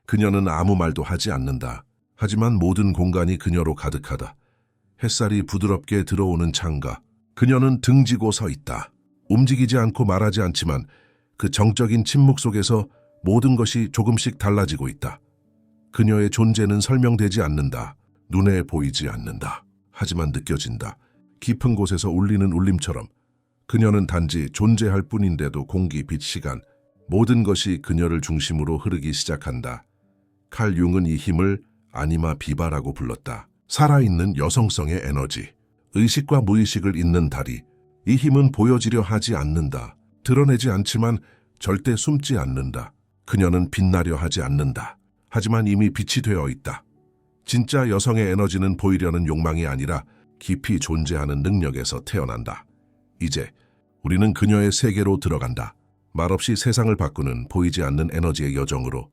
그녀는 아무 말도 하지 않는다. 하지만 모든 공간이 그녀로 가득하다. 햇살이 부드럽게 들어오는 창가. 그녀는 등지고 서 있다. 움직이지 않고 말하지 않지만 그 정적인 침묵 속에서 모든 것이 조금씩 달라지고 있다. 그녀의 존재는 설명되지 않는다. 눈에 보이지 않는다. 하지만 느껴진다. 깊은 곳에서 울리는 울림처럼. 그녀는 단지 존재할 뿐인데도 공기, 빛, 시간, 모든 것이 그녀를 중심으로 흐르기 시작한다. 칼 융은 이 힘을 아니마 비바라고 불렀다. 살아있는 여성성의 에너지, 의식과 무의식을 잇는 다리. 이 힘은 보여지려 하지 않는다. 드러내지 않지만 절대 숨지 않는다. 그녀는 빛나려 하지 않는다. 하지만 이미 빛이 되어 있다. 진짜 여성의 에너지는 보이려는 욕망이 아니라 깊이 존재하는 능력에서 태어난다. 이제 우리는 그녀의 세계로 들어간다. 말없이 세상을 바꾸는 보이지 않는 에너지의 여정으로.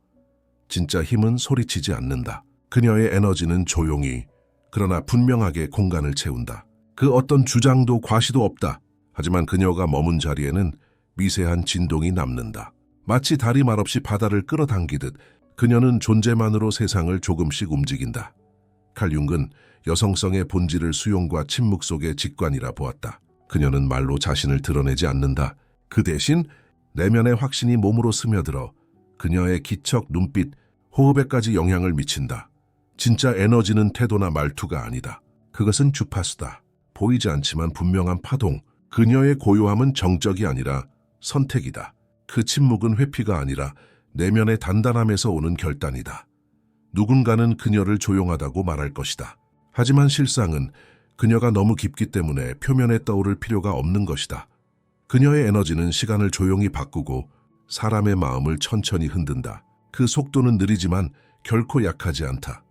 진짜 힘은 소리치지 않는다. 그녀의 에너지는 조용히, 그러나 분명하게 공간을 채운다. 그 어떤 주장도 과시도 없다. 하지만 그녀가 머문 자리에는 미세한 진동이 남는다. 마치 달이 말없이 바다를 끌어당기듯 그녀는 존재만으로 세상을 조금씩 움직인다. 칼 융은 여성성의 본질을 수용과 침묵 속의 직관이라 보았다. 그녀는 말로 자신을 드러내지 않는다. 그 대신 내면의 확신이 몸으로 스며들어 그녀의 기척, 눈빛, 호흡에까지 영향을 미친다. 진짜 에너지는 태도나 말투가 아니다. 그것은 주파수다. 보이지 않지만 분명한 파동. 그녀의 고요함은 정적이 아니라 선택이다. 그 침묵은 회피가 아니라 내면의 단단함에서 오는 결단이다. 누군가는 그녀를 조용하다고 말할 것이다. 하지만 실상은 그녀가 너무 깊기 때문에 표면에 떠오를 필요가 없는 것이다. 그녀의 에너지는 시간을 조용히 바꾸고 사람의 마음을 천천히 흔든다. 그 속도는 느리지만 결코 약하지 않다.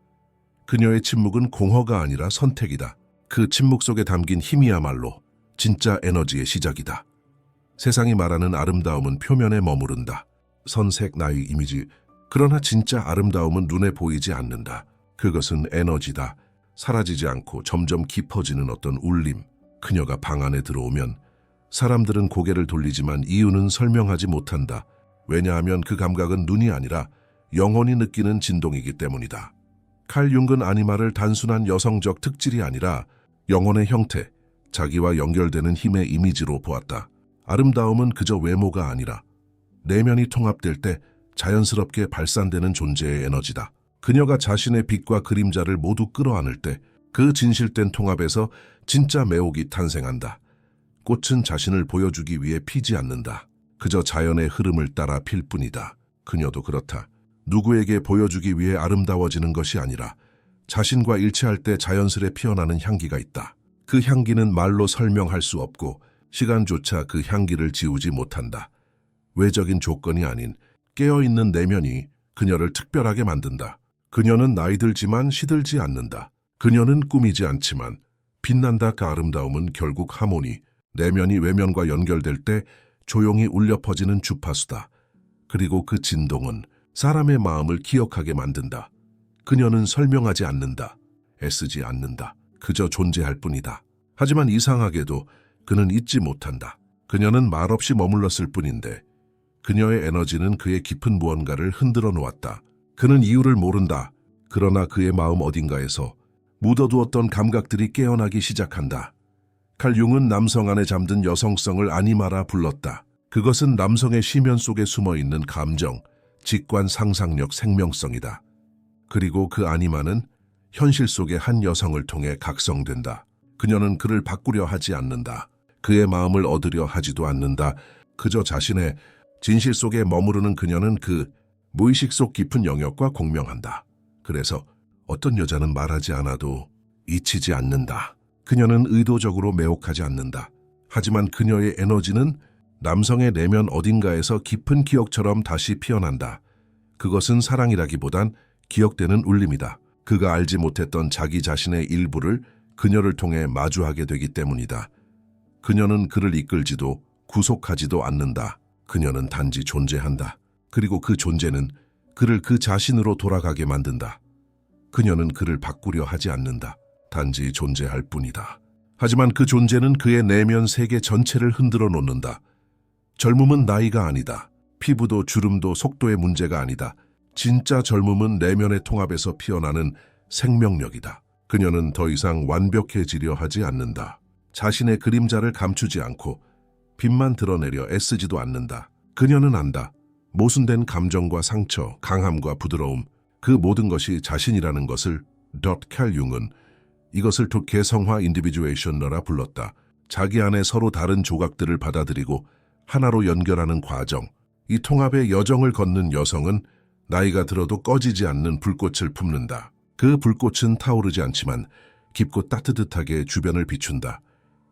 그녀의 침묵은 공허가 아니라 선택이다. 그 침묵 속에 담긴 힘이야말로 진짜 에너지의 시작이다. 세상이 말하는 아름다움은 표면에 머무른다. 선색, 나이, 이미지. 그러나 진짜 아름다움은 눈에 보이지 않는다. 그것은 에너지다. 사라지지 않고 점점 깊어지는 어떤 울림. 그녀가 방 안에 들어오면 사람들은 고개를 돌리지만 이유는 설명하지 못한다. 왜냐하면 그 감각은 눈이 아니라 영혼이 느끼는 진동이기 때문이다. 칼 융은 아니마를 단순한 여성적 특질이 아니라 영혼의 형태, 자기와 연결되는 힘의 이미지로 보았다. 아름다움은 그저 외모가 아니라 내면이 통합될 때 자연스럽게 발산되는 존재의 에너지다. 그녀가 자신의 빛과 그림자를 모두 끌어안을 때 그 진실된 통합에서 진짜 매혹이 탄생한다. 꽃은 자신을 보여주기 위해 피지 않는다. 그저 자연의 흐름을 따라 필 뿐이다. 그녀도 그렇다. 누구에게 보여주기 위해 아름다워지는 것이 아니라 자신과 일치할 때 자연스레 피어나는 향기가 있다. 그 향기는 말로 설명할 수 없고 시간조차 그 향기를 지우지 못한다. 외적인 조건이 아닌 깨어있는 내면이 그녀를 특별하게 만든다. 그녀는 나이 들지만 시들지 않는다. 그녀는 꾸미지 않지만 빛난다. 그 아름다움은 결국 하모니, 내면이 외면과 연결될 때 조용히 울려 퍼지는 주파수다. 그리고 그 진동은 사람의 마음을 기억하게 만든다. 그녀는 설명하지 않는다. 애쓰지 않는다. 그저 존재할 뿐이다. 하지만 이상하게도 그는 잊지 못한다. 그녀는 말없이 머물렀을 뿐인데 그녀의 에너지는 그의 깊은 무언가를 흔들어 놓았다. 그는 이유를 모른다. 그러나 그의 마음 어딘가에서 묻어두었던 감각들이 깨어나기 시작한다. 칼 융은 남성 안에 잠든 여성성을 아니마라 불렀다. 그것은 남성의 시면 속에 숨어있는 감정, 직관, 상상력, 생명성이다. 그리고 그 아니마는 현실 속의 한 여성을 통해 각성된다. 그녀는 그를 바꾸려 하지 않는다. 그의 마음을 얻으려 하지도 않는다. 그저 자신의 진실 속에 머무르는 그녀는 그 무의식 속 깊은 영역과 공명한다. 그래서 어떤 여자는 말하지 않아도 잊히지 않는다. 그녀는 의도적으로 매혹하지 않는다. 하지만 그녀의 에너지는 남성의 내면 어딘가에서 깊은 기억처럼 다시 피어난다. 그것은 사랑이라기보단 기억되는 울림이다. 그가 알지 못했던 자기 자신의 일부를 그녀를 통해 마주하게 되기 때문이다. 그녀는 그를 이끌지도 구속하지도 않는다. 그녀는 단지 존재한다. 그리고 그 존재는 그를 그 자신으로 돌아가게 만든다. 그녀는 그를 바꾸려 하지 않는다. 단지 존재할 뿐이다. 하지만 그 존재는 그의 내면 세계 전체를 흔들어 놓는다. 젊음은 나이가 아니다. 피부도 주름도 속도의 문제가 아니다. 진짜 젊음은 내면의 통합에서 피어나는 생명력이다. 그녀는 더 이상 완벽해지려 하지 않는다. 자신의 그림자를 감추지 않고 빛만 드러내려 애쓰지도 않는다. 그녀는 안다. 모순된 감정과 상처, 강함과 부드러움, 그 모든 것이 자신이라는 것을. 칼 융은 이것을 개성화 인디비주에이션너라 불렀다. 자기 안에 서로 다른 조각들을 받아들이고 하나로 연결하는 과정. 이 통합의 여정을 걷는 여성은 나이가 들어도 꺼지지 않는 불꽃을 품는다. 그 불꽃은 타오르지 않지만 깊고 따뜻하게 주변을 비춘다.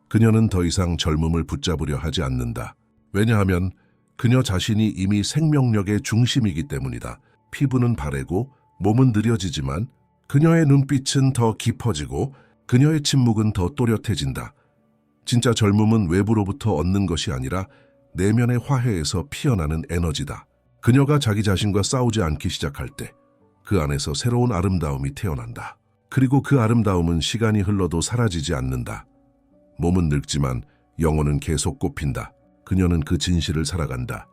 그녀는 더 이상 젊음을 붙잡으려 하지 않는다. 왜냐하면 그녀 자신이 이미 생명력의 중심이기 때문이다. 피부는 바래고 몸은 느려지지만 그녀의 눈빛은 더 깊어지고 그녀의 침묵은 더 또렷해진다. 진짜 젊음은 외부로부터 얻는 것이 아니라 내면의 화해에서 피어나는 에너지다. 그녀가 자기 자신과 싸우지 않기 시작할 때 그 안에서 새로운 아름다움이 태어난다. 그리고 그 아름다움은 시간이 흘러도 사라지지 않는다. 몸은 늙지만 영혼은 계속 꽃핀다. 그녀는 그 진실을 살아간다.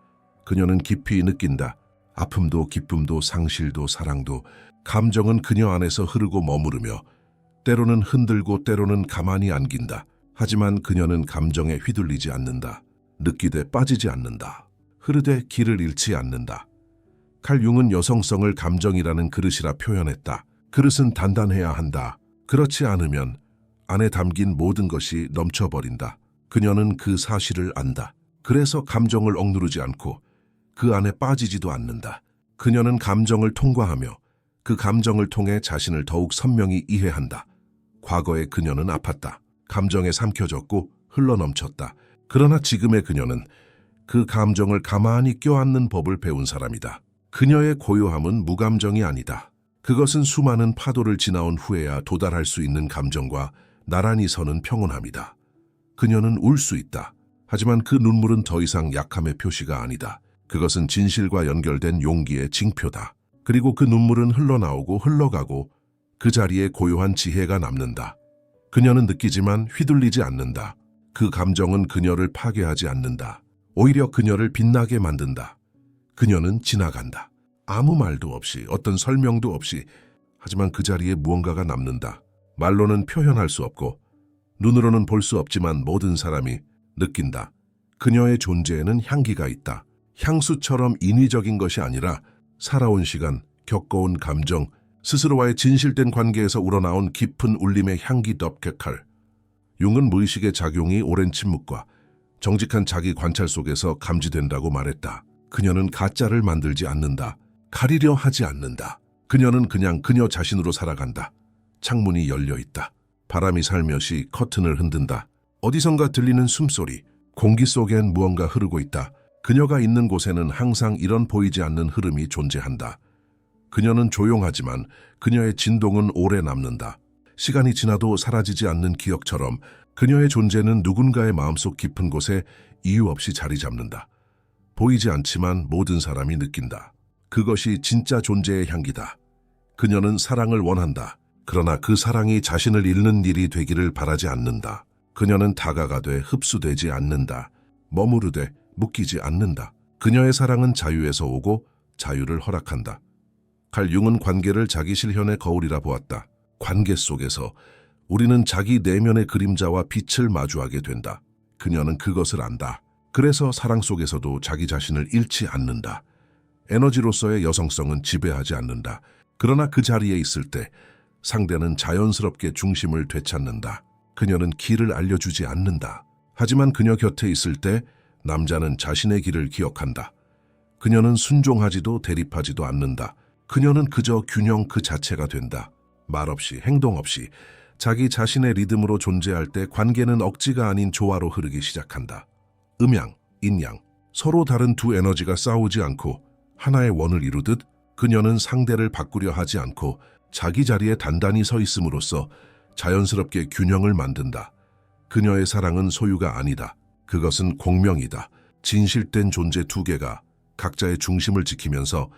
그녀는 깊이 느낀다. 아픔도 기쁨도 상실도 사랑도 감정은 그녀 안에서 흐르고 머무르며 때로는 흔들고 때로는 가만히 안긴다. 하지만 그녀는 감정에 휘둘리지 않는다. 느끼되 빠지지 않는다. 흐르되 길을 잃지 않는다. 칼 융은 여성성을 감정이라는 그릇이라 표현했다. 그릇은 단단해야 한다. 그렇지 않으면 안에 담긴 모든 것이 넘쳐버린다. 그녀는 그 사실을 안다. 그래서 감정을 억누르지 않고 그 안에 빠지지도 않는다. 그녀는 감정을 통과하며 그 감정을 통해 자신을 더욱 선명히 이해한다. 과거에 그녀는 아팠다. 감정에 삼켜졌고 흘러넘쳤다. 그러나 지금의 그녀는 그 감정을 가만히 껴안는 법을 배운 사람이다. 그녀의 고요함은 무감정이 아니다. 그것은 수많은 파도를 지나온 후에야 도달할 수 있는 감정과 나란히 서는 평온함이다. 그녀는 울 수 있다. 하지만 그 눈물은 더 이상 약함의 표시가 아니다. 그것은 진실과 연결된 용기의 징표다. 그리고 그 눈물은 흘러나오고 흘러가고 그 자리에 고요한 지혜가 남는다. 그녀는 느끼지만 휘둘리지 않는다. 그 감정은 그녀를 파괴하지 않는다. 오히려 그녀를 빛나게 만든다. 그녀는 지나간다. 아무 말도 없이, 어떤 설명도 없이. 하지만 그 자리에 무언가가 남는다. 말로는 표현할 수 없고 눈으로는 볼 수 없지만 모든 사람이 느낀다. 그녀의 존재에는 향기가 있다. 향수처럼 인위적인 것이 아니라 살아온 시간, 겪어온 감정, 스스로와의 진실된 관계에서 우러나온 깊은 울림의 향기. 칼 융은 무의식의 작용이 오랜 침묵과 정직한 자기 관찰 속에서 감지된다고 말했다. 그녀는 가짜를 만들지 않는다. 가리려 하지 않는다. 그녀는 그냥 그녀 자신으로 살아간다. 창문이 열려 있다. 바람이 살며시 커튼을 흔든다. 어디선가 들리는 숨소리, 공기 속엔 무언가 흐르고 있다. 그녀가 있는 곳에는 항상 이런 보이지 않는 흐름이 존재한다. 그녀는 조용하지만 그녀의 진동은 오래 남는다. 시간이 지나도 사라지지 않는 기억처럼 그녀의 존재는 누군가의 마음속 깊은 곳에 이유 없이 자리 잡는다. 보이지 않지만 모든 사람이 느낀다. 그것이 진짜 존재의 향기다. 그녀는 사랑을 원한다. 그러나 그 사랑이 자신을 잃는 일이 되기를 바라지 않는다. 그녀는 다가가되 흡수되지 않는다. 머무르되 묶이지 않는다. 그녀의 사랑은 자유에서 오고 자유를 허락한다. 칼 융은 관계를 자기 실현의 거울이라 보았다. 관계 속에서 우리는 자기 내면의 그림자와 빛을 마주하게 된다. 그녀는 그것을 안다. 그래서 사랑 속에서도 자기 자신을 잃지 않는다. 에너지로서의 여성성은 지배하지 않는다. 그러나 그 자리에 있을 때 상대는 자연스럽게 중심을 되찾는다. 그녀는 길을 알려주지 않는다. 하지만 그녀 곁에 있을 때 남자는 자신의 길을 기억한다. 그녀는 순종하지도 대립하지도 않는다. 그녀는 그저 균형 그 자체가 된다. 말없이, 행동 없이 자기 자신의 리듬으로 존재할 때 관계는 억지가 아닌 조화로 흐르기 시작한다. 음양, 인양, 서로 다른 두 에너지가 싸우지 않고 하나의 원을 이루듯 그녀는 상대를 바꾸려 하지 않고 자기 자리에 단단히 서 있음으로써 자연스럽게 균형을 만든다. 그녀의 사랑은 소유가 아니다. 그것은 공명이다. 진실된 존재 두 개가 각자의 중심을 지키면서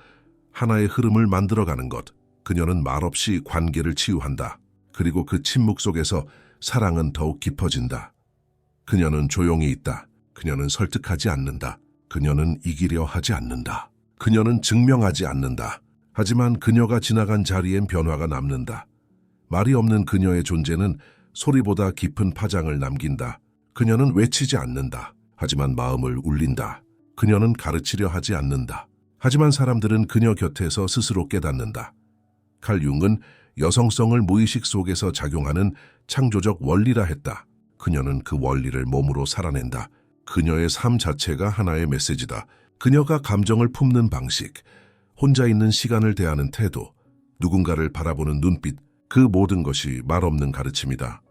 하나의 흐름을 만들어가는 것. 그녀는 말없이 관계를 치유한다. 그리고 그 침묵 속에서 사랑은 더욱 깊어진다. 그녀는 조용히 있다. 그녀는 설득하지 않는다. 그녀는 이기려 하지 않는다. 그녀는 증명하지 않는다. 하지만 그녀가 지나간 자리엔 변화가 남는다. 말이 없는 그녀의 존재는 소리보다 깊은 파장을 남긴다. 그녀는 외치지 않는다. 하지만 마음을 울린다. 그녀는 가르치려 하지 않는다. 하지만 사람들은 그녀 곁에서 스스로 깨닫는다. 칼 융은 여성성을 무의식 속에서 작용하는 창조적 원리라 했다. 그녀는 그 원리를 몸으로 살아낸다. 그녀의 삶 자체가 하나의 메시지다. 그녀가 감정을 품는 방식, 혼자 있는 시간을 대하는 태도, 누군가를 바라보는 눈빛, 그 모든 것이 말없는 가르침이다.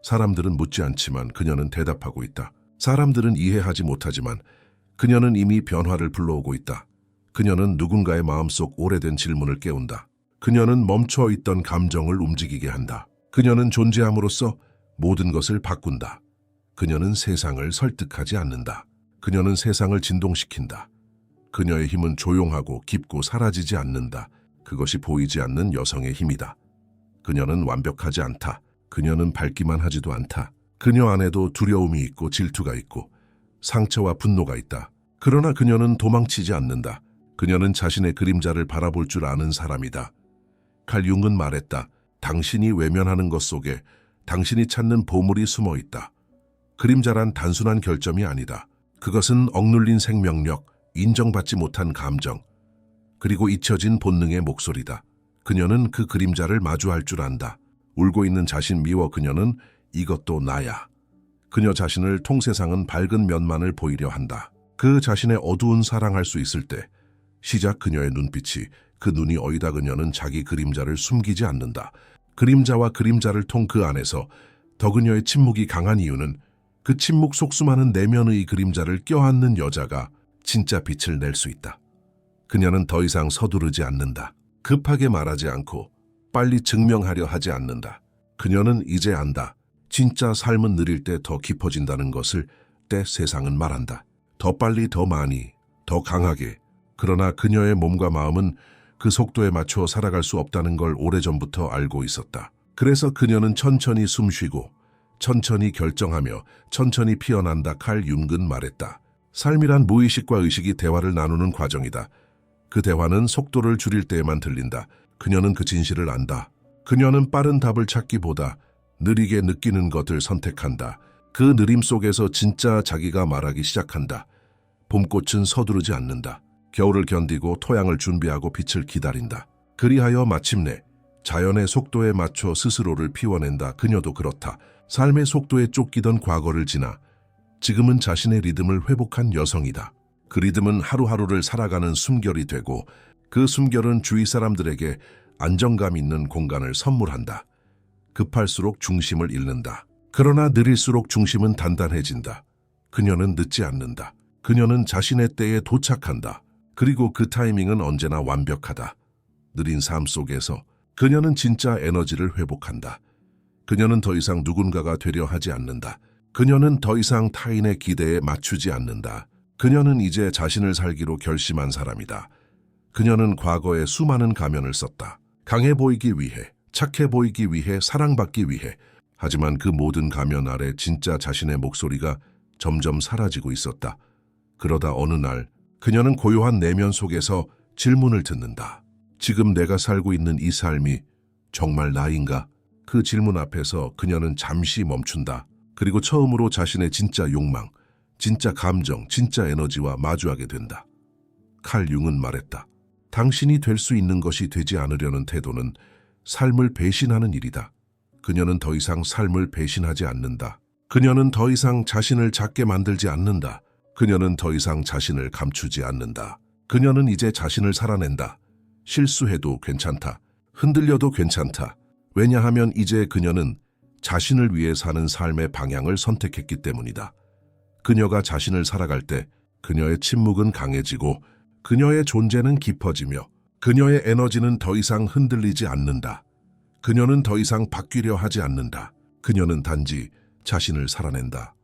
사람들은 묻지 않지만 그녀는 대답하고 있다. 사람들은 이해하지 못하지만 그녀는 이미 변화를 불러오고 있다. 그녀는 누군가의 마음속 오래된 질문을 깨운다. 그녀는 멈춰있던 감정을 움직이게 한다. 그녀는 존재함으로써 모든 것을 바꾼다. 그녀는 세상을 설득하지 않는다. 그녀는 세상을 진동시킨다. 그녀의 힘은 조용하고 깊고 사라지지 않는다. 그것이 보이지 않는 여성의 힘이다. 그녀는 완벽하지 않다. 그녀는 밝기만 하지도 않다. 그녀 안에도 두려움이 있고 질투가 있고 상처와 분노가 있다. 그러나 그녀는 도망치지 않는다. 그녀는 자신의 그림자를 바라볼 줄 아는 사람이다. 칼 융은 말했다. 당신이 외면하는 것 속에 당신이 찾는 보물이 숨어 있다. 그림자란 단순한 결점이 아니다. 그것은 억눌린 생명력, 인정받지 못한 감정, 그리고 잊혀진 본능의 목소리다. 그녀는 그 그림자를 마주할 줄 안다. 울고 있는 자신 미워 그녀는 이것도 나야. 그녀 자신을 통세상은 밝은 면만을 보이려 한다. 그 자신의 어두운 사랑할 수 있을 때 시작 그녀의 눈빛이 그 눈이 어이다. 그녀는 자기 그림자를 숨기지 않는다. 그림자와 그림자를 통 그 안에서 더 그녀의 침묵이 강한 이유는 그 침묵 속 수많은 내면의 그림자를 껴안는 여자가 진짜 빛을 낼 수 있다. 그녀는 더 이상 서두르지 않는다. 급하게 말하지 않고 빨리 증명하려 하지 않는다. 그녀는 이제 안다. 진짜 삶은 느릴 때 더 깊어진다는 것을. 때 세상은 말한다. 더 빨리, 더 많이, 더 강하게. 그러나 그녀의 몸과 마음은 그 속도에 맞춰 살아갈 수 없다는 걸 오래전부터 알고 있었다. 그래서 그녀는 천천히 숨쉬고 천천히 결정하며 천천히 피어난다. 칼 융은 말했다. 삶이란 무의식과 의식이 대화를 나누는 과정이다. 그 대화는 속도를 줄일 때에만 들린다. 그녀는 그 진실을 안다. 그녀는 빠른 답을 찾기보다 느리게 느끼는 것을 선택한다. 그 느림 속에서 진짜 자기가 말하기 시작한다. 봄꽃은 서두르지 않는다. 겨울을 견디고 토양을 준비하고 빛을 기다린다. 그리하여 마침내 자연의 속도에 맞춰 스스로를 피워낸다. 그녀도 그렇다. 삶의 속도에 쫓기던 과거를 지나 지금은 자신의 리듬을 회복한 여성이다. 그 리듬은 하루하루를 살아가는 숨결이 되고 그 숨결은 주위 사람들에게 안정감 있는 공간을 선물한다. 급할수록 중심을 잃는다. 그러나 느릴수록 중심은 단단해진다. 그녀는 늦지 않는다. 그녀는 자신의 때에 도착한다. 그리고 그 타이밍은 언제나 완벽하다. 느린 삶 속에서 그녀는 진짜 에너지를 회복한다. 그녀는 더 이상 누군가가 되려 하지 않는다. 그녀는 더 이상 타인의 기대에 맞추지 않는다. 그녀는 이제 자신을 살기로 결심한 사람이다. 그녀는 과거에 수많은 가면을 썼다. 강해 보이기 위해, 착해 보이기 위해, 사랑받기 위해. 하지만 그 모든 가면 아래 진짜 자신의 목소리가 점점 사라지고 있었다. 그러다 어느 날 그녀는 고요한 내면 속에서 질문을 듣는다. 지금 내가 살고 있는 이 삶이 정말 나인가? 그 질문 앞에서 그녀는 잠시 멈춘다. 그리고 처음으로 자신의 진짜 욕망, 진짜 감정, 진짜 에너지와 마주하게 된다. 칼 융은 말했다. 당신이 될 수 있는 것이 되지 않으려는 태도는 삶을 배신하는 일이다. 그녀는 더 이상 삶을 배신하지 않는다. 그녀는 더 이상 자신을 작게 만들지 않는다. 그녀는 더 이상 자신을 감추지 않는다. 그녀는 이제 자신을 살아낸다. 실수해도 괜찮다. 흔들려도 괜찮다. 왜냐하면 이제 그녀는 자신을 위해 사는 삶의 방향을 선택했기 때문이다. 그녀가 자신을 살아갈 때 그녀의 침묵은 강해지고 그녀의 존재는 깊어지며 그녀의 에너지는 더 이상 흔들리지 않는다. 그녀는 더 이상 바뀌려 하지 않는다. 그녀는 단지 자신을 살아낸다.